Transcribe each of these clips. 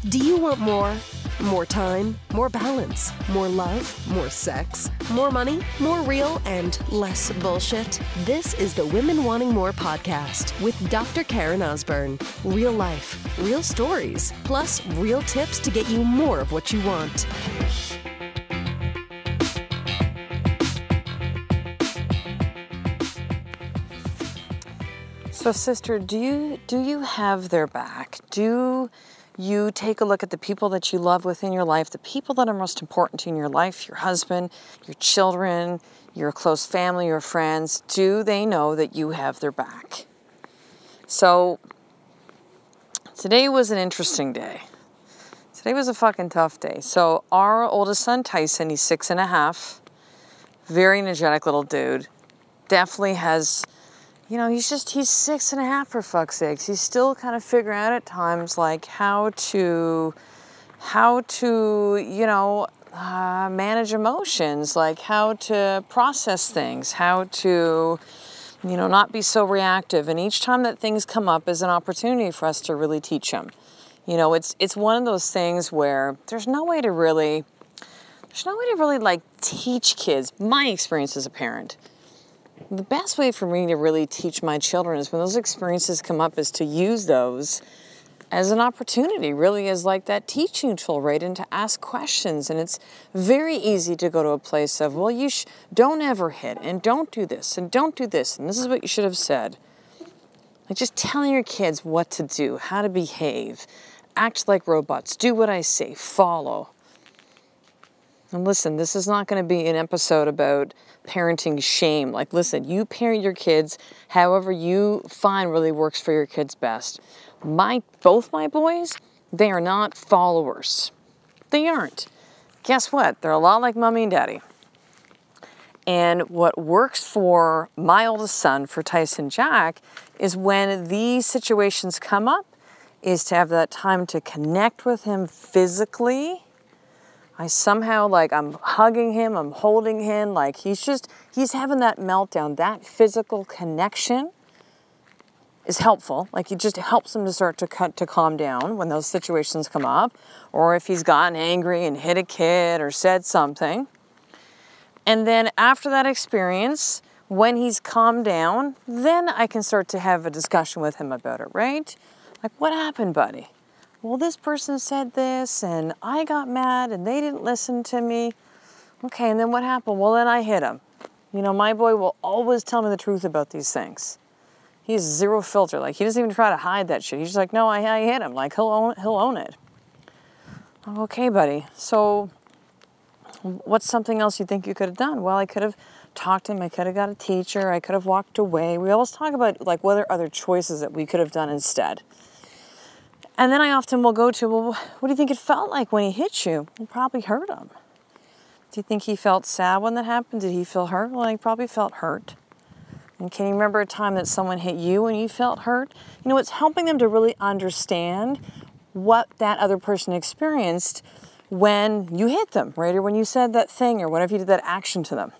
Do you want more? More time, more balance, more love, more sex, more money, more real, and less bullshit? This is the Women Wanting More podcast with Dr. Karen Osborne. Real life, real stories, plus real tips to get you more of what you want. So, sister, do you have their back? Do you take a look at the people that you love within your life, the people that are most important to you in your life, your husband, your children, your close family, your friends? Do they know that you have their back? So, today was an interesting day. Today was a fucking tough day. So, our oldest son, Tyson, he's 6.5, very energetic little dude, definitely has... You know, he's 6.5 for fuck's sakes. He's still kind of figuring out at times, like, how to, manage emotions, like how to process things, how to, not be so reactive. And each time that things come up is an opportunity for us to really teach him. It's one of those things where there's no way to really like teach kids. My experience as a parent. The best way for me to really teach my children is when those experiences come up is to use those as an opportunity, really as like that teaching tool, right? And to ask questions. And it's very easy to go to a place of, well, don't ever hit, and don't do this, and don't do this, and this is what you should have said. Like just telling your kids what to do, how to behave, act like robots, do what I say, follow. And listen, this is not going to be an episode about parenting shame. Like, listen, you parent your kids however you find really works for your kids best. Both my boys, they are not followers. They aren't. Guess what? They're a lot like mommy and daddy. And what works for my oldest son, for Tyson Jack, is when these situations come up, is to have that time to connect with him physically. I somehow, I'm hugging him, I'm holding him, he's having that meltdown. That physical connection is helpful. It just helps him to start to calm down when those situations come up, or if he's gotten angry and hit a kid or said something. And then after that experience, when he's calmed down, then I can start to have a discussion with him about it, right? Like, what happened, buddy? Well, this person said this, and I got mad, and they didn't listen to me. Okay, and then what happened? Well, then I hit him. My boy will always tell me the truth about these things. He has zero filter. He doesn't even try to hide that shit. He's just like, no, I hit him. He'll own it. Okay, buddy. So what's something else you think you could have done? Well, I could have talked to him. I could have got a teacher. I could have walked away. We always talk about, what are other choices that we could have done instead. And then I often will go to, well, what do you think it felt like when he hit you? It probably hurt him. Do you think he felt sad when that happened? Did he feel hurt? Well, he probably felt hurt. And can you remember a time that someone hit you and you felt hurt? It's helping them to really understand what that other person experienced when you hit them, right? Or when you said that thing, or whenever you did that action to them.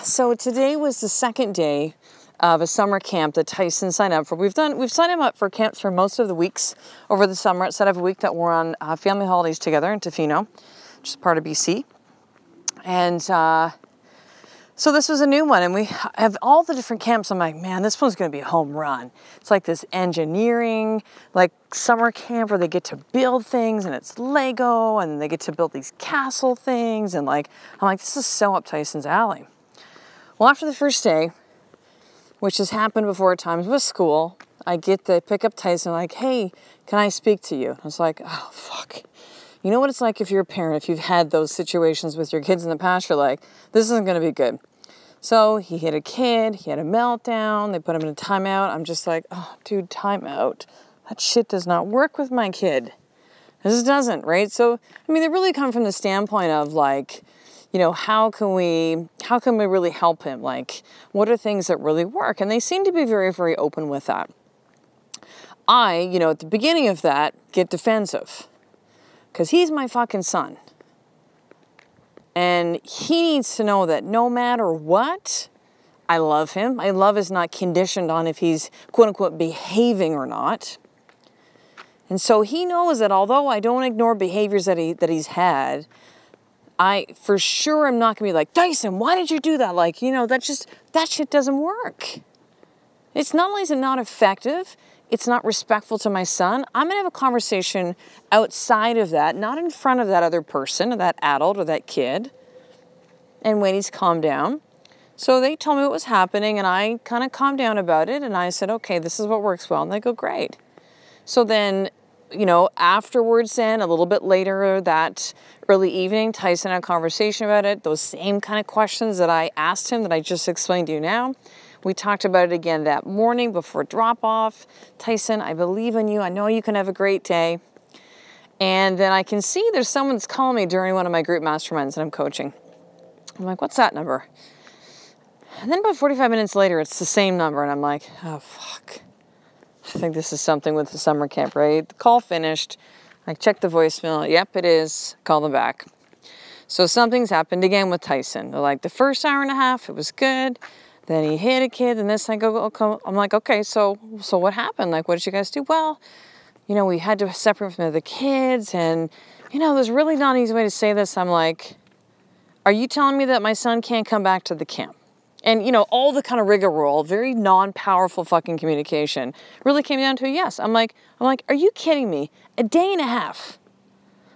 So today was the second day of a summer camp that Tyson signed up for. We've signed him up for camps for most of the weeks over the summer, outside of a week that we're on family holidays together in Tofino, which is part of BC. And so this was a new one, and we have all the different camps. I'm like, man, this one's going to be a home run. It's like this engineering, summer camp where they get to build things, and it's Lego, and they get to build these castle things, and I'm like, this is so up Tyson's alley. Well, after the first day, which has happened before at times with school, I get to pick up Tyson, hey, can I speak to you? I was like, oh, fuck. You know what it's like if you're a parent, if you've had those situations with your kids in the past, you're like, this isn't going to be good. So he hit a kid, he had a meltdown, they put him in a timeout. I'm just like, oh, dude, timeout. That shit does not work with my kid. This doesn't, right? So, they really come from the standpoint of how can we really help him? What are things that really work? And they seem to be very, very open with that. I, at the beginning of that, get defensive. Because he's my fucking son. And he needs to know that no matter what, I love him. My love is not conditioned on if he's, quote unquote, behaving or not. And so he knows that although I don't ignore behaviors that he's had, I for sure am not going to be like, Tyson, why did you do that? Like, you know, that shit doesn't work. It's not only is it not effective, it's not respectful to my son. I'm going to have a conversation outside of that, not in front of that other person or that adult or that kid, and when he's calmed down. So they told me what was happening, and I kind of calmed down about it, and I said, okay, this is what works well. And they go, great. So then, you know, afterwards then, a little bit later that early evening, Tyson had a conversation about it, those same kind of questions that I asked him that I just explained to you now. We talked about it again that morning before drop-off. Tyson, I believe in you. I know you can have a great day. And then I can see there's someone that's calling me during one of my group masterminds that I'm coaching. I'm like, what's that number? And then about 45 minutes later, it's the same number. And I'm like, oh, fuck. I think this is something with the summer camp, right? The call finished. I checked the voicemail. Yep, it is. Call them back. So something's happened again with Tyson. They're like, the first hour and a half, it was good. Then he hit a kid, and this, I go, I'm like, okay, so what happened? Like, what did you guys do? Well, you know, we had to separate from the other kids, and, you know, there's really not an easy way to say this. I'm like, are you telling me that my son can't come back to the camp? And, you know, all the kind of rigmarole, very non-powerful fucking communication really came down to a yes. I'm like, are you kidding me? A day and a half.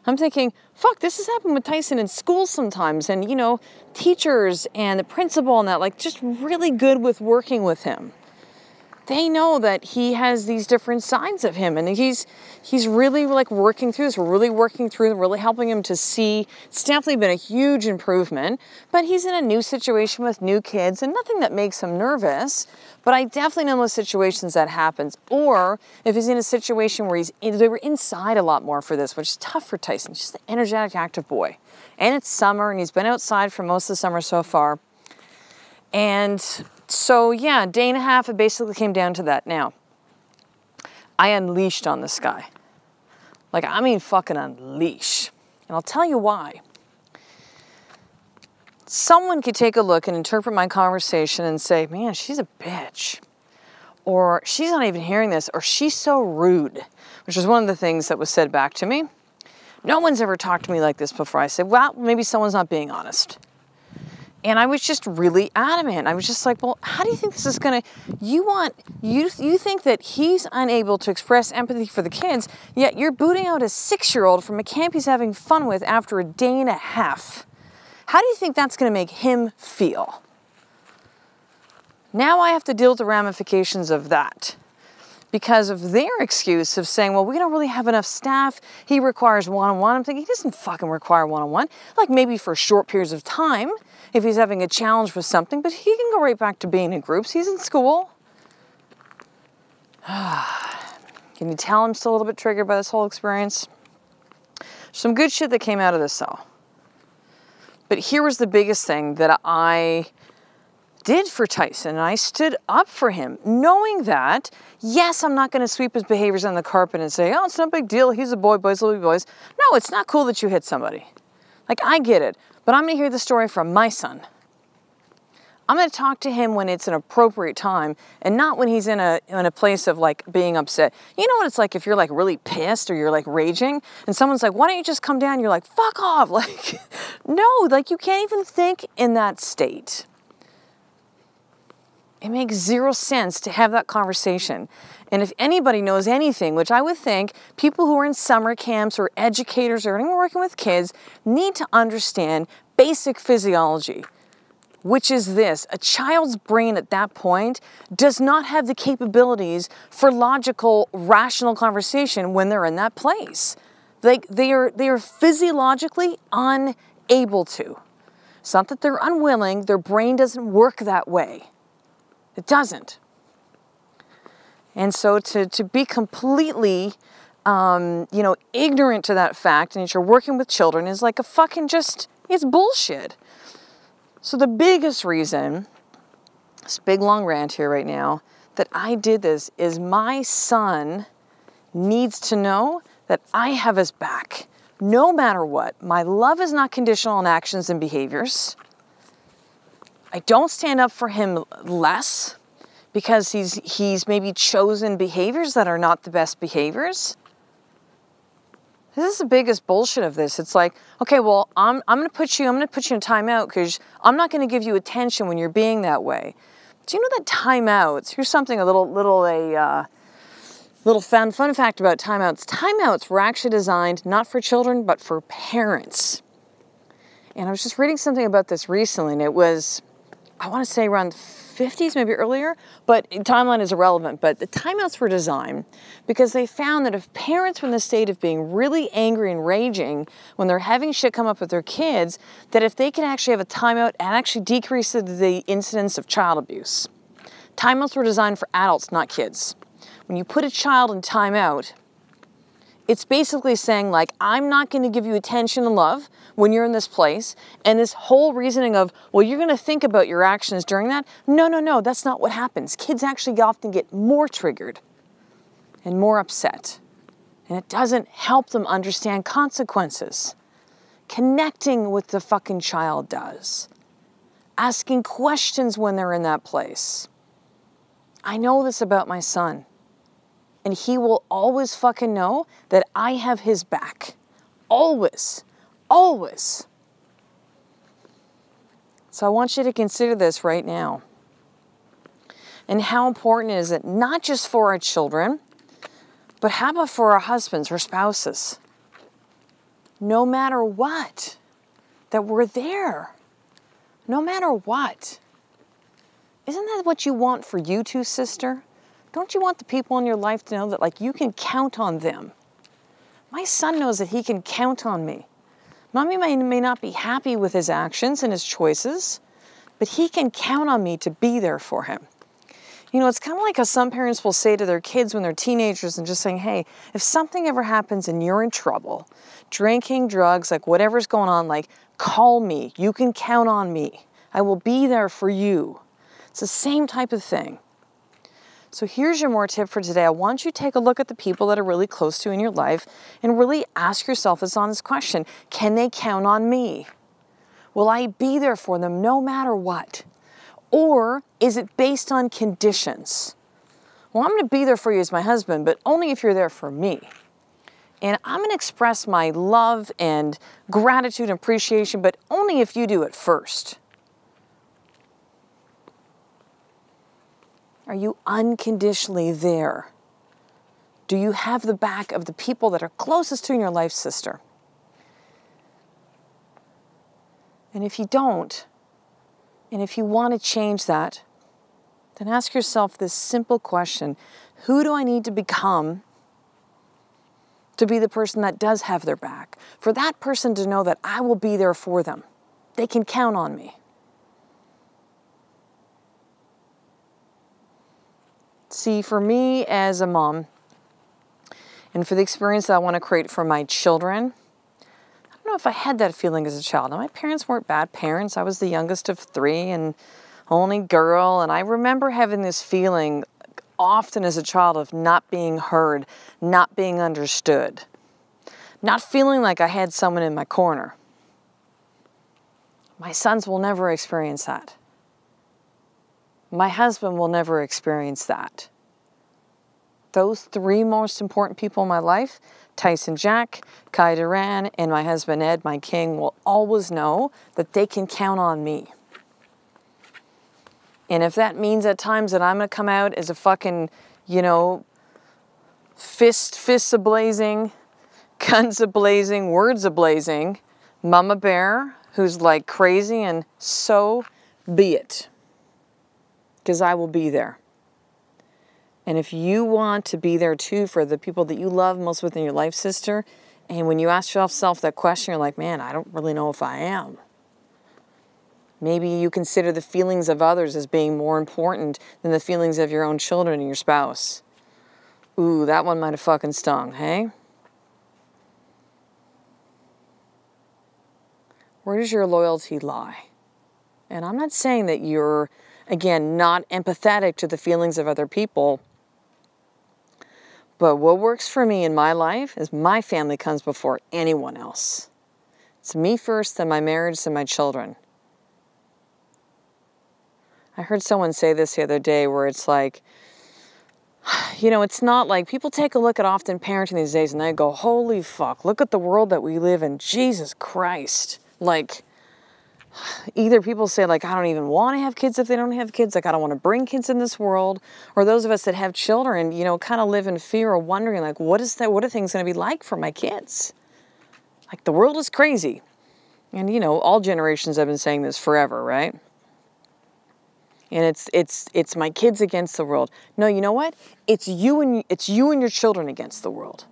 I'm thinking, fuck, this has happened with Tyson in school sometimes. And, you know, teachers and the principal and that, like, just really good with working with him. They know that he has these different sides of him, and he's really like working through this. We're really working through, really helping him to see. It's definitely been a huge improvement, but he's in a new situation with new kids, and nothing that makes him nervous. But I definitely know those situations that happens, or if he's in a situation where they were inside a lot more for this, which is tough for Tyson. He's just an energetic, active boy, and it's summer, and he's been outside for most of the summer so far, and. So yeah, day and a half, it basically came down to that. Now, I unleashed on this guy. Like, I mean fucking unleash. And I'll tell you why. Someone could take a look and interpret my conversation and say, man, she's a bitch. Or she's not even hearing this. Or she's so rude. Which was one of the things that was said back to me. No one's ever talked to me like this before. I said, well, maybe someone's not being honest. And I was just really adamant. I was just like, well, how do you think this is gonna, you think that he's unable to express empathy for the kids, yet you're booting out a 6-year-old from a camp he's having fun with after a day and a half. How do you think that's gonna make him feel? Now I have to deal with the ramifications of that. Because of their excuse of saying, well, we don't really have enough staff. He requires one-on-one. I'm thinking, he doesn't fucking require one-on-one. Like maybe for short periods of time if he's having a challenge with something, but he can go right back to being in groups. He's in school. Can you tell I'm still a little bit triggered by this whole experience? Some good shit that came out of this though. But here was the biggest thing that I did for Tyson, and I stood up for him, knowing that, yes, I'm not going to sweep his behaviors on the carpet and say, oh, it's no big deal, he's a boy, boys will be boys. No, it's not cool that you hit somebody. Like, I get it, but I'm going to hear the story from my son. I'm going to talk to him when it's an appropriate time, and not when he's in a place of, like, being upset. You know what it's like if you're, like, really pissed or you're, like, raging, and someone's like, why don't you just come down? You're like, fuck off. Like, no, like, you can't even think in that state. It makes zero sense to have that conversation. And if anybody knows anything, which I would think people who are in summer camps or educators or anyone working with kids need to understand basic physiology, which is this: a child's brain at that point does not have the capabilities for logical, rational conversation when they're in that place. Like they are physiologically unable to. It's not that they're unwilling, their brain doesn't work that way. It doesn't. And so to be completely, ignorant to that fact, and that you're working with children is like a fucking it's bullshit. So the biggest reason, this big long rant here right now, that I did this is my son needs to know that I have his back. No matter what. My love is not conditional on actions and behaviors. I don't stand up for him less because he's maybe chosen behaviors that are not the best behaviors. This is the biggest bullshit of this. It's like, okay, well, I'm gonna put you in a timeout because I'm not gonna give you attention when you're being that way. Do you know that timeouts? Here's something a little fun fact about timeouts. Timeouts were actually designed not for children but for parents. And I was just reading something about this recently, and it was, I want to say around the 50s, maybe earlier, but timeline is irrelevant. But the timeouts were designed because they found that if parents were in the state of being really angry and raging when they're having shit come up with their kids, that if they can actually have a timeout, it actually decreases the incidence of child abuse. Timeouts were designed for adults, not kids. When you put a child in timeout, it's basically saying, like, I'm not going to give you attention and love when you're in this place. And this whole reasoning of, well, you're going to think about your actions during that. No, that's not what happens. Kids actually often get more triggered and more upset. And it doesn't help them understand consequences. Connecting with the fucking child does. Asking questions when they're in that place. I know this about my son. And he will always fucking know that I have his back. Always. Always. So I want you to consider this right now. And how important is it, not just for our children, but how about for our husbands or spouses? No matter what, that we're there. No matter what. Isn't that what you want for you two, sister? Don't you want the people in your life to know that, like, you can count on them? My son knows that he can count on me. Mommy may not be happy with his actions and his choices, but he can count on me to be there for him. You know, it's kind of like how some parents will say to their kids when they're teenagers and just saying, hey, if something ever happens and you're in trouble, drinking, drugs, like whatever's going on, like, call me. You can count on me. I will be there for you. It's the same type of thing. So here's your more tip for today. I want you to take a look at the people that are really close to you in your life and really ask yourself this honest question. Can they count on me? Will I be there for them no matter what? Or is it based on conditions? Well, I'm going to be there for you as my husband, but only if you're there for me. And I'm going to express my love and gratitude and appreciation, but only if you do it first. Are you unconditionally there? Do you have the back of the people that are closest to you in your life, sister? And if you don't, and if you want to change that, then ask yourself this simple question. Who do I need to become to be the person that does have their back? For that person to know that I will be there for them. They can count on me. See, for me as a mom, and for the experience that I want to create for my children, I don't know if I had that feeling as a child. Now, my parents weren't bad parents. I was the youngest of 3 and only girl, and I remember having this feeling often as a child of not being heard, not being understood, not feeling like I had someone in my corner. My sons will never experience that. My husband will never experience that. Those 3 most important people in my life, Tyson Jack, Kai Duran, and my husband Ed, my king, will always know that they can count on me. And if that means at times that I'm going to come out as a fucking, fists a-blazing, guns a-blazing, words a-blazing, mama bear who's like crazy, and so be it. Because I will be there. And if you want to be there too for the people that you love most within your life, sister, and when you ask yourself that question, you're like, man, I don't really know if I am. Maybe you consider the feelings of others as being more important than the feelings of your own children and your spouse. Ooh, that one might have fucking stung, hey? Where does your loyalty lie? And I'm not saying that you're, again, not empathetic to the feelings of other people. But what works for me in my life is my family comes before anyone else. It's me first, then my marriage, then my children. I heard someone say this the other day where it's like, you know, it's not like people take a look at often parenting these days and they go, holy fuck, look at the world that we live in. Jesus Christ. Like, either people say, like, I don't even want to have kids if they don't have kids. Like, I don't want to bring kids in this world. Or those of us that have children, you know, kind of live in fear or wondering, like, what are things going to be like for my kids? Like, the world is crazy. And, you know, all generations have been saying this forever, right? And it's my kids against the world. No, you know what? It's you and your children against the world.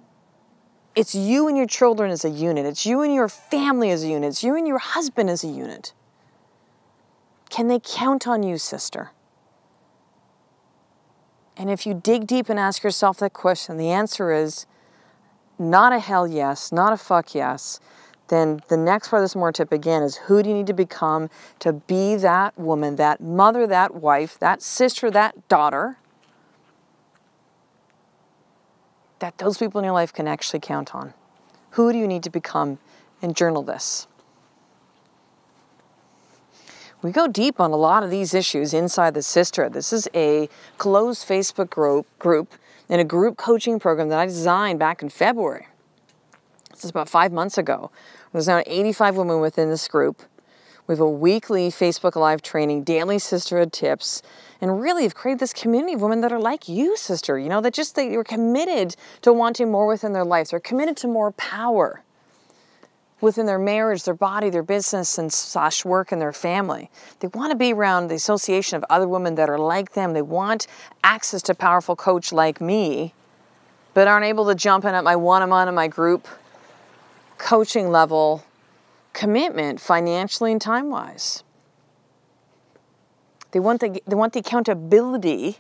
It's you and your children as a unit. It's you and your family as a unit. It's you and your husband as a unit. Can they count on you, sister? And if you dig deep and ask yourself that question, the answer is not a hell yes, not a fuck yes. Then the next part of this more tip again is, who do you need to become to be that woman, that mother, that wife, that sister, that daughter, that those people in your life can actually count on? Who do you need to become? And journal this. We go deep on a lot of these issues inside the sisterhood. This is a closed Facebook group and a group coaching program that I designed back in February. This is about 5 months ago. There's now 85 women within this group. We have a weekly Facebook Live training, daily sisterhood tips, and really have created this community of women that are like you, sister. You know, they were committed to wanting more within their lives. They're committed to more power within their marriage, their body, their business, and / work, and their family. They want to be around the association of other women that are like them. They want access to a powerful coach like me, but aren't able to jump in at my one-on-one and my group coaching level commitment financially and time-wise. They want the accountability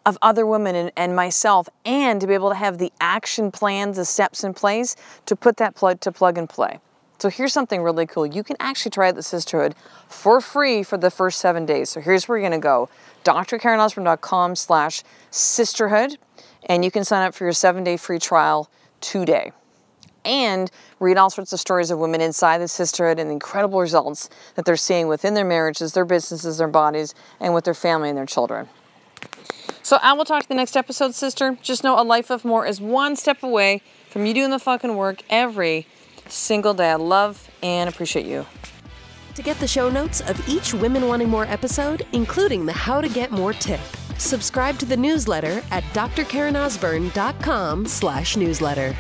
of other women and myself, and to be able to have the action plans, the steps in place to put that plug and play. So here's something really cool. You can actually try out the sisterhood for free for the first 7 days. So here's where you're going to go. drkarenosborn.com/sisterhood, and you can sign up for your 7-day free trial today. And read all sorts of stories of women inside the sisterhood and the incredible results that they're seeing within their marriages, their businesses, their bodies, and with their family and their children. So I will talk to the next episode, sister. Just know a life of more is one step away from you doing the fucking work every single day. I love and appreciate you. To get the show notes of each Women Wanting More episode, including the How to Get More tip, subscribe to the newsletter at drkarenosborn.com/newsletter.